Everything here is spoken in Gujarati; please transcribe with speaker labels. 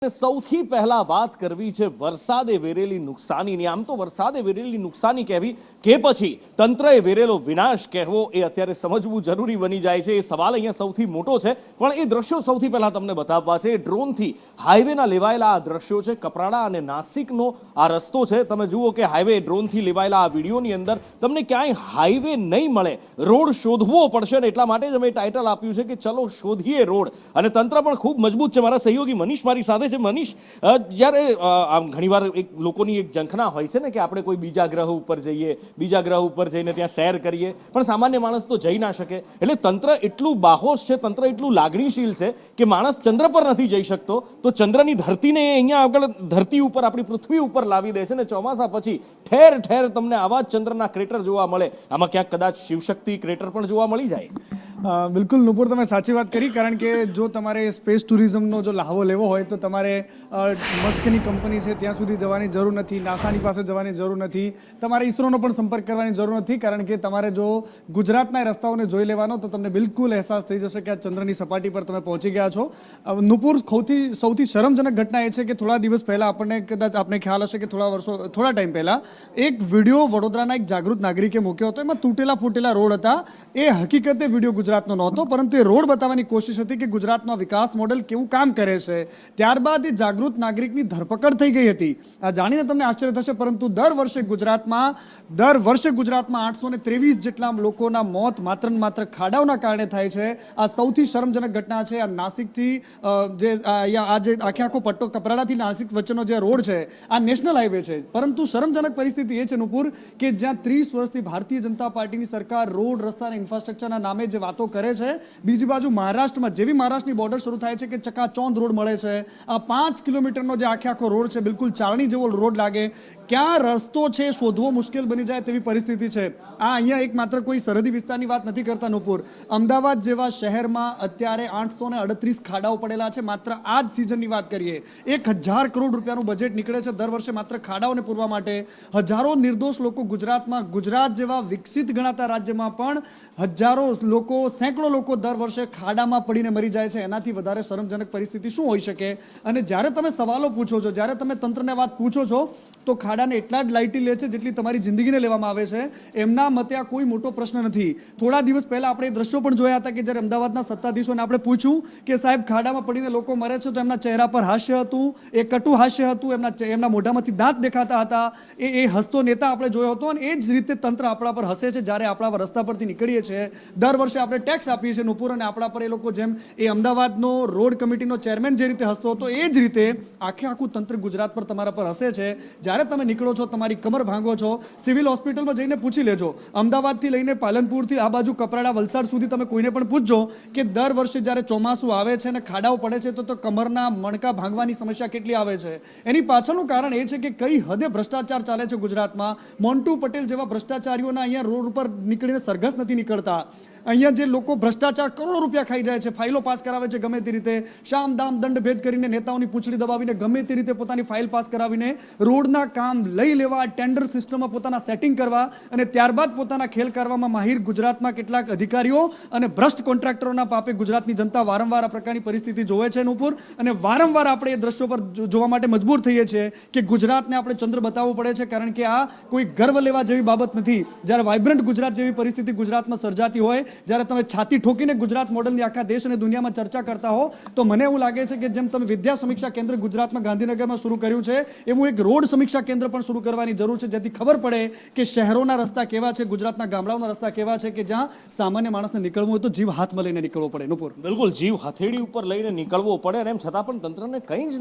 Speaker 1: સૌથી પહેલા વાત કરવી છે વરસાદે વેરેલી નુકસાનીની। આમ તો વરસાદે વેરેલી નુકસાની કહેવી કે પછી તંત્રએ વેરેલો વિનાશ કહેવો એ અત્યારે સમજવું જરૂરી બની જાય છે। એ સવાલ અહીંયા સૌથી મોટો છે, પણ એ દ્રશ્યો સૌથી પહેલા તમને બતાવવા છે। ડ્રોનથી હાઈવેના લેવાયેલા આ દ્રશ્યો છે, કપરાડા અને નાસિકનો આ રસ્તો છે। તમે જુઓ કે હાઈવે ડ્રોનથી લેવાયેલા આ વિડીયોની અંદર તમને ક્યાંય હાઈવે નહીં મળે, રોડ શોધવો પડશે ને એટલા માટે જ અમે ટાઇટલ આપ્યું છે કે ચલો શોધીએ રોડ। અને તંત્ર પણ ખૂબ મજબૂત છે। મારા સહયોગી મનીષ મારી સાથે છે। મનીષ, જ્યારે આમ ઘણીવાર એક લોકોની એક ઝંખના હોય છે ને કે આપણે કોઈ બીજા ગ્રહ ઉપર જઈએ, બીજા ગ્રહ ઉપર જઈને ત્યાં સૈર કરીએ, પણ સામાન્ય માણસ તો જઈ ના શકે। એટલે તંત્ર એટલું બાહોશ છે, તંત્ર એટલું લાગણીશીલ છે કે માણસ ચંદ્ર પર નથી જઈ શકતો તો ચંદ્રની ધરતીને અહીંયા આગળ ધરતી ઉપર આપણી પૃથ્વી ઉપર લાવી દે છે ને ચોમાસા પછી ઠેર ઠેર તમને આવા જ ચંદ્રના ક્રેટર જોવા મળે। આમાં ક્યાંક કદાચ શિવશક્તિ ક્રેટર પણ જોવા મળી જાય।
Speaker 2: બિલકુલ નુપુર, તમે સાચી વાત કરી। કારણ કે જો તમારે સ્પેસ ટુરિઝમનો જો લાહવો લેવો હોય તો તમારે મસ્કની કંપની છે ત્યાં સુધી જવાની જરૂર નથી, નાસાની પાસે જવાની જરૂર નથી, તમારે ઈસરોનો પણ સંપર્ક કરવાની જરૂર નથી। કારણ કે તમારે જો ગુજરાતના રસ્તાઓને જોઈ લેવાનો તો તમને બિલકુલ અહેસાસ થઈ જશે કે આ ચંદ્રની સપાટી પર તમે પહોંચી ગયા છો। નુપુર, સૌથી શરમજનક ઘટના એ છે કે થોડા દિવસ પહેલાં આપણને ખ્યાલ હશે કે થોડા ટાઈમ પહેલાં એક વિડીયો વડોદરાના એક જાગૃત નાગરિકે મૂક્યો હતો। એમાં તૂટેલા ફૂટેલા રોડ હતા। એ હકીકતે વિડીયો ગુજરાતનો નહોતો, પરંતુ એ રોડ બતાવવાની કોશિશ હતી કે ગુજરાતનો વિકાસ મોડેલ કેવું કામ કરે છે। ત્યારબાદ એ જાગૃત નાગરિકની ધરપકડ થઈ ગઈ હતી। આ જાણીને તમને આશ્ચર્ય થશે, પરંતુ દર વર્ષે ગુજરાતમાં 823 જેટલા લોકોના મોત માત્ર ને માત્ર ખાડાઓના કારણે થાય છે। આ સૌથી શરમજનક ઘટના છે। આ નાસિકથી જે આખે આખો પટ્ટો કપરાડાથી નાસિક વચ્ચેનો જે રોડ છે આ નેશનલ હાઈવે છે, પરંતુ શરમજનક પરિસ્થિતિ એ છે નુપુર કે જ્યાં 30 વર્ષથી ભારતીય જનતા પાર્ટીની સરકાર રોડ, રસ્તા અને ઇન્ફ્રાસ્ટ્રક્ચરના નામે જે વાતો કરે છે, બીજી બાજુ મહારાષ્ટ્રમાં જેવી મહારાષ્ટ્રની બોર્ડર શરૂ થાય છે કે ચકાચોંધ રોડ મળે છે। આ 5 કિલોમીટરનો જે આખો રોડ છે બિલકુલ ચારણી જેવો રોડ લાગે, ક્યાં રસ્તો છે શોધવો મુશ્કેલ બની જાય તેવી પરિસ્થિતિ છે। આ અહીંયા એક માત્ર કોઈ સરહદી વિસ્તારની વાત નથી કરતા નુપુર, અમદાવાદ જેવા શહેરમાં અત્યારે 838 ખાડાઓ પડેલા છે। માત્ર આ જ સિઝનની વાત કરીએ, 1000 કરોડ રૂપિયાનું બજેટ નીકળે છે દર વર્ષે માત્ર ખાડાઓને પૂરવા માટે। હજારો નિર્દોષ લોકો ગુજરાત જેવા વિકસિત ગણાતા રાજ્યમાં પણ હજારો લોકો, સેંકડો લોકો દર વર્ષે ખાડામાં પડીને મરી જાય છે। એનાથી વધારે શરમજનક પરિસ્થિતિ શું હોઈ શકે? અને જ્યારે તમે સવાલો પૂછો છો, જ્યારે તમે તંત્રને વાત પૂછો છો તો ખાડાને એટલા જ લાઇટલી લે છે જેટલી તમારી જિંદગીને લેવામાં આવે છે। એમના મતે આ કોઈ મોટો પ્રશ્ન નથી। થોડા દિવસ પહેલા આપણે એ દ્રશ્યો પણ જોયા હતા કે જ્યારે અમદાવાદના સત્તાધીશોને આપણે પૂછ્યું કે સાહેબ ખાડામાં પડીને લોકો મરે છે તો એમના ચહેરા પર હાસ્ય હતું, એ કટુ હાસ્ય હતું, એમના મોઢામાંથી દાંત દેખાતા હતા। એ હસતો નેતા આપણે જોયો હતો। અને એ જ રીતે તંત્ર આપણા પર હસે છે જ્યારે આપણા રસ્તા પરથી નીકળીએ છીએ। દર વર્ષે આપણે ટેક્સ આપીએ છીએ નુપુર, અને આપણા પર એ લોકો, જેમ એ અમદાવાદનો રોડ કમિટીનો ચેરમેન જે રીતે હસતો હતો એ જ રીતે આખું તંત્ર ગુજરાત પર તમારા પર હસે છે। જ્યારે તમે નીકળો છો, તમારી કમર ભાંગો છો, સિવિલ હોસ્પિટલમાં જઈને પૂછી લેજો, અમદાવાદથી લઈને પાલનપુરથી આ બાજુ કપરાડા, વલસાડ સુધી તમે કોઈને પણ પૂછજો કે દર વર્ષે જ્યારે ચોમાસું આવે છે અને ખાડાઓ પડે છે તો કમરના મણકા ભાંગવાની સમસ્યા કેટલી આવે છે। એની પાછળનું કારણ એ છે કે કઈ હદે ભ્રષ્ટાચાર ચાલે છે ગુજરાતમાં। મોન્ટુ પટેલ જેવા ભ્રષ્ટાચારીઓના અહીંયા રોડ ઉપર નીકળીને સરઘસ નથી નીકળતા। અહીંયા જે લોકો ભ્રષ્ટાચાર કરોડો રૂપિયા ખાઈ જાય છે, ફાઇલો પાસ કરાવે છે ગમે તે રીતે, શામ દામ દંડ ભેદ કરીને નેતાઓની પૂંછડી દબાવીને ગમે તે રીતે પોતાની ફાઇલ પાસ કરાવીને રોડના કામ લઈ લેવા, ટેન્ડર સિસ્ટમમાં પોતાના સેટિંગ કરવા અને ત્યારબાદ પોતાના ખેલ કરવામાં માહિર ગુજરાતમાં કેટલાક અધિકારીઓ અને ભ્રષ્ટ કોન્ટ્રાક્ટરોના પાપે ગુજરાતની જનતા વારંવાર આ પ્રકારની પરિસ્થિતિ જોવે છે નુપુર। અને વારંવાર આપણે એ દ્રશ્યો પર જોવા માટે મજબૂર થઈએ છીએ કે ગુજરાતને આપણે ચંદ્ર બતાવવું પડે છે, કારણ કે આ કોઈ ગર્વ લેવા જેવી બાબત નથી। જ્યારે વાઇબ્રન્ટ ગુજરાત જેવી પરિસ્થિતિ ગુજરાતમાં સર્જાતી હોય, જ્યારે તમે છાતી ઠોકીને ગુજરાત મોડલની આખા દેશ અને દુનિયામાં ચર્ચા કરતા હો, તો મને એવું લાગે છે કે જેમ તમે વિદ્યા સમીક્ષા કેન્દ્ર ગુજરાતમાં ગાંધીનગરમાં શરૂ કર્યું છે, એવું એક રોડ સમીક્ષા કેન્દ્ર પણ શરૂ કરવાની જરૂર છે, જેથી ખબર પડે કે શહેરોના રસ્તા કેવા છે, ગુજરાતના ગામડાઓના રસ્તા કેવા છે, કે જ્યાં સામાન્ય માણસને નીકળવું હોય તો જીવ હાથમાં લઈને નીકળવો પડે નુપુર।
Speaker 1: બિલકુલ, જીવ હથેળી ઉપર લઈને નીકળવો પડે, અને એમ છતાં પણ તંત્રને કંઈ જ